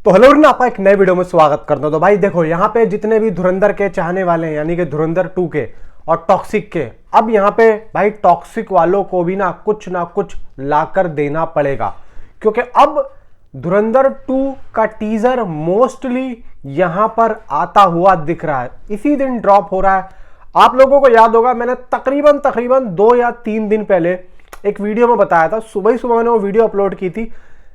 तो हेलो ना, आपका एक नए वीडियो में स्वागत करता हूं। तो भाई देखो, यहाँ पे जितने भी धुरंधर के चाहने वाले हैं, यानी कि धुरंधर 2 के और टॉक्सिक के, अब यहाँ पे भाई टॉक्सिक वालों को भी ना कुछ लाकर देना पड़ेगा, क्योंकि अब धुरंधर 2 का टीजर मोस्टली यहां पर आता हुआ दिख रहा है, इसी दिन ड्रॉप हो रहा है। आप लोगों को याद होगा, मैंने तकरीबन 2 या 3 दिन पहले एक वीडियो में बताया था, सुबह ही सुबह मैंने वो वीडियो अपलोड की थी,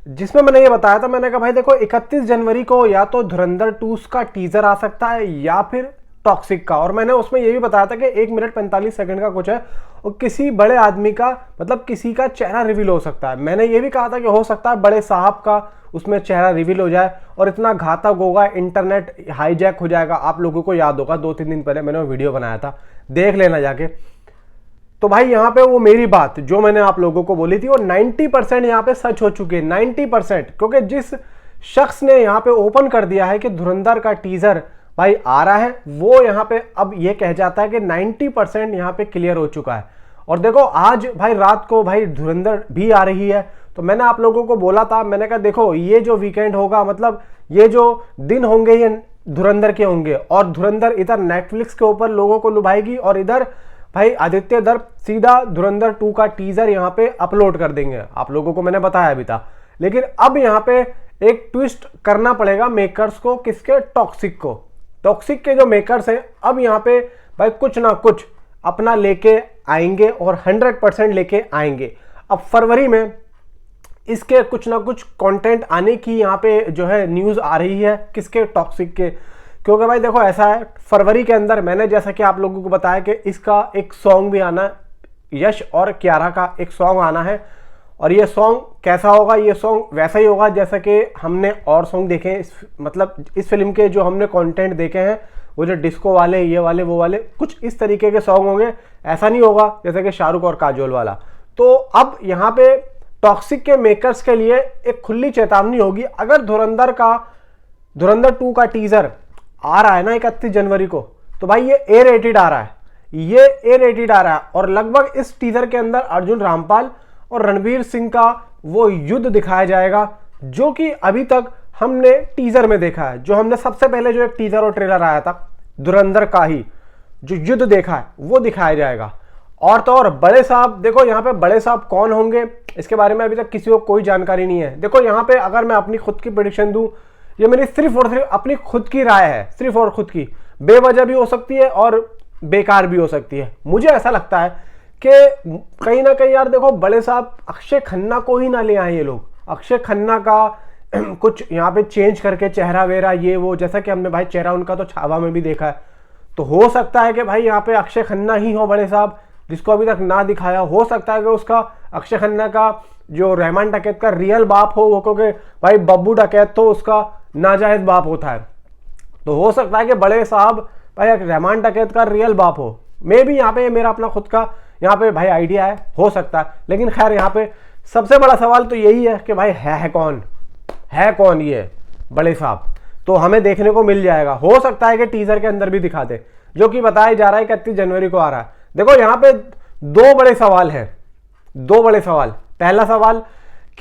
जिसमें मैंने ये बताया था, मैंने कहा भाई देखो 31 जनवरी को या तो धुरंधर 2 का टीजर आ सकता है या फिर टॉक्सिक का। और मैंने उसमें ये भी बताया था कि 1 मिनट 45 सेकंड का कुछ है और किसी बड़े आदमी का, मतलब किसी का चेहरा रिवील हो सकता है। मैंने ये भी कहा था कि हो सकता है बड़े साहब का उसमें चेहरा रिवील हो जाए और इतना घातक होगा, इंटरनेट हाईजैक हो जाएगा। आप लोगों को याद होगा 2-3 दिन पहले मैंने वो वीडियो बनाया था, देख लेना जाके। तो भाई यहाँ पे वो मेरी बात जो मैंने आप लोगों को बोली थी वो 90% यहाँ पे सच हो चुकी है, 90%। क्योंकि जिस शख्स ने यहाँ पे ओपन कर दिया है कि धुरंधर का टीजर भाई आ रहा है, वो यहाँ पे अब ये कह जाता है कि 90% यहाँ पे क्लियर हो चुका है। और देखो आज भाई रात को भाई धुरंधर भी आ रही है, तो मैंने आप लोगों को बोला था, मैंने कहा देखो ये जो वीकेंड होगा, मतलब ये जो दिन होंगे ये धुरंधर के होंगे, और धुरंधर इधर नेटफ्लिक्स के ऊपर लोगों को लुभाएगी और इधर भाई आदित्य दर्प सीधा धुरंधर 2 का टीजर यहाँ पे अपलोड कर देंगे। आप लोगों को मैंने बताया भी था, लेकिन अब यहाँ पे एक ट्विस्ट करना पड़ेगा मेकर्स को, किसके? टॉक्सिक को। टॉक्सिक के जो मेकर्स हैं अब यहाँ पे भाई कुछ ना कुछ अपना लेके आएंगे और 100% लेके आएंगे। अब फरवरी में इसके कुछ ना कुछ कंटेंट आने की यहाँ पे जो है न्यूज आ रही है, किसके? टॉक्सिक के। क्योंकि भाई देखो ऐसा है, फरवरी के अंदर मैंने जैसा कि आप लोगों को बताया कि इसका एक सॉन्ग भी आना है, यश और कियारा का एक सॉन्ग आना है। और ये सॉन्ग कैसा होगा? ये सॉन्ग वैसा ही होगा जैसा कि हमने और सॉन्ग देखे हैं, मतलब इस फिल्म के जो हमने कंटेंट देखे हैं, वो जो डिस्को वाले, ये वाले, वो वाले, कुछ इस तरीके के सॉन्ग होंगे। ऐसा नहीं होगा जैसे कि शाहरुख और काजोल वाला। तो अब यहाँ पे टॉक्सिक के मेकर्स के लिए एक खुली चेतावनी होगी, अगर धुरंधर 2 का टीजर आ रहा है ना 31 जनवरी को, तो भाई ये ए रेटेड आ रहा है, ये ए रेटेड आ रहा है। और लगभग इस टीजर के अंदर अर्जुन रामपाल और रणवीर सिंह का वो युद्ध दिखाया जाएगा, जो कि अभी तक हमने टीजर में देखा है। जो हमने सबसे पहले जो एक टीजर और ट्रेलर आया था धुरंधर का ही, जो युद्ध देखा है वो दिखाया जाएगा। और तो और बड़े साहब, देखो यहाँ पे बड़े साहब कौन होंगे इसके बारे में अभी तक किसी को कोई जानकारी नहीं है। देखो यहाँ पे अगर मैं अपनी खुद की प्रेडिक्शन दूं, ये मेरी सिर्फ और सिर्फ अपनी खुद की राय है, सिर्फ और खुद की, बेवजह भी हो सकती है और बेकार भी हो सकती है। मुझे ऐसा लगता है कि कहीं ना कहीं यार देखो, बड़े साहब अक्षय खन्ना को ही ना ले आए ये लोग। अक्षय खन्ना का कुछ यहाँ पे चेंज करके चेहरा वेरा ये वो, जैसा कि हमने भाई चेहरा उनका तो छावा में भी देखा है, तो हो सकता है कि भाई यहाँ पे अक्षय खन्ना ही हो बड़े साहब, जिसको अभी तक ना दिखाया। हो सकता है कि उसका अक्षय खन्ना का जो रहमान डकैत का रियल बाप हो वो, क्योंकि भाई बब्बू डकैत तो उसका नाजायज बाप होता है, तो हो सकता है कि बड़े साहब भाई रहमान डकैत का रियल बाप हो। मे भी यहाँ पे मेरा अपना खुद का यहाँ पे भाई आइडिया है, हो सकता है। लेकिन खैर यहाँ पे सबसे बड़ा सवाल तो यही है कि भाई है कौन ये बड़े साहब? तो हमें देखने को मिल जाएगा, हो सकता है कि टीजर के अंदर भी दिखा दे, जो कि बताया जा रहा है 31 जनवरी को आ रहा है। देखो यहाँ पे 2 बड़े सवाल हैं, 2 बड़े सवाल। पहला सवाल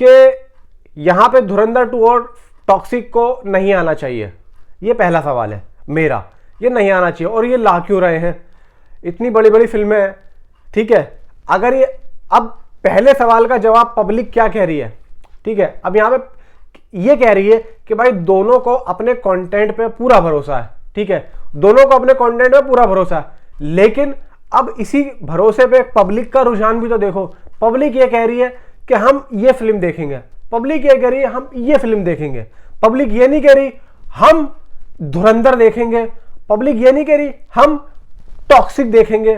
कि यहाँ पे धुरंधर 2 और टॉक्सिक को नहीं आना चाहिए, ये पहला सवाल है मेरा, ये नहीं आना चाहिए। और ये ला क्यों रहे हैं? इतनी बड़ी बड़ी फिल्में हैं, ठीक है। अगर ये, अब पहले सवाल का जवाब पब्लिक क्या कह रही है, ठीक है। अब यहां पे ये कह रही है कि भाई दोनों को अपने कंटेंट पे पूरा भरोसा है, ठीक है, दोनों को अपने कंटेंट पे पूरा भरोसा है। लेकिन अब इसी भरोसे पे पब्लिक का रुझान भी तो देखो। पब्लिक ये कह रही है कि हम ये फिल्म देखेंगे, पब्लिक ये कह रही है हम ये फिल्म देखेंगे, पब्लिक ये नहीं कह रही हम धुरंधर देखेंगे, पब्लिक ये नहीं कह रही हम टॉक्सिक देखेंगे।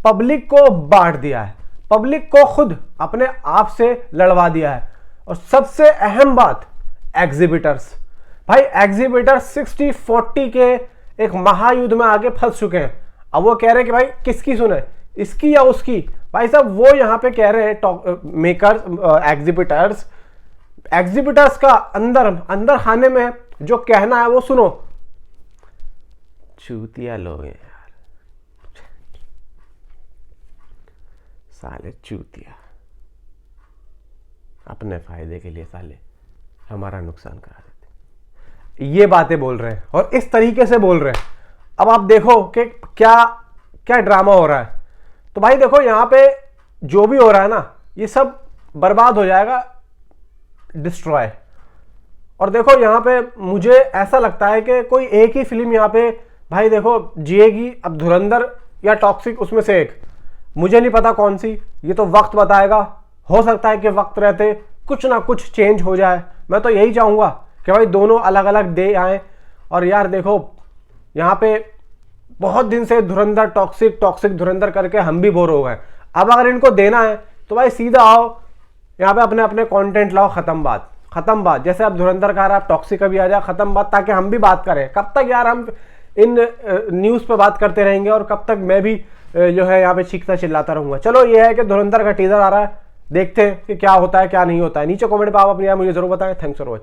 पब्लिक को बांट दिया है, पब्लिक को खुद अपने आप से लड़वा दिया है। और सबसे अहम बात, एग्जिबिटर्स, भाई एग्जिबिटर्स 60-40 के एक महायुद्ध में आगे फंस चुके हैं। अब वो कह रहे हैं कि भाई किसकी सुने, इसकी या उसकी? भाई साहब वो यहां पे कह रहे हैं मेकर्स, एग्जिबिटर्स का अंदर खाने में जो कहना है वो सुनो। चूतिया लोग हैं यार, साले चूतिया, अपने फायदे के लिए साले हमारा नुकसान करा देते। ये बातें बोल रहे हैं और इस तरीके से बोल रहे हैं। अब आप देखो कि क्या क्या ड्रामा हो रहा है। तो भाई देखो यहाँ पे जो भी हो रहा है ना, ये सब बर्बाद हो जाएगा, डिस्ट्रॉय। और देखो यहाँ पे मुझे ऐसा लगता है कि कोई एक ही फिल्म यहाँ पे भाई देखो जिएगी। अब धुरंधर या टॉक्सिक, उसमें से एक, मुझे नहीं पता कौन सी, ये तो वक्त बताएगा। हो सकता है कि वक्त रहते कुछ ना कुछ चेंज हो जाए। मैं तो यही चाहूँगा कि भाई दोनों अलग अलग डे आए। और यार देखो यहाँ पे बहुत दिन से धुरंधर टॉक्सिक टॉक्सिक धुरंधर करके हम भी बोर हो गए। अब अगर इनको देना है तो भाई सीधा आओ यहाँ पे, अपने अपने कंटेंट लाओ, खत्म बात, खत्म बात। जैसे अब धुरंधर का रहा, आप टॉक्सिक का भी आ जाए, खत्म बात, ताकि हम भी बात करें। कब तक यार हम इन न्यूज़ पे बात करते रहेंगे और कब तक मैं भी जो है यहाँ पे चीखता चिल्लाता रहूंगा। चलो ये है कि धुरंधर का टीजर आ रहा है, देखते हैं कि क्या होता है क्या नहीं होता है। नीचे कमेंट पे आप अपनी मुझे जरूर बताएं। Thanks for watching.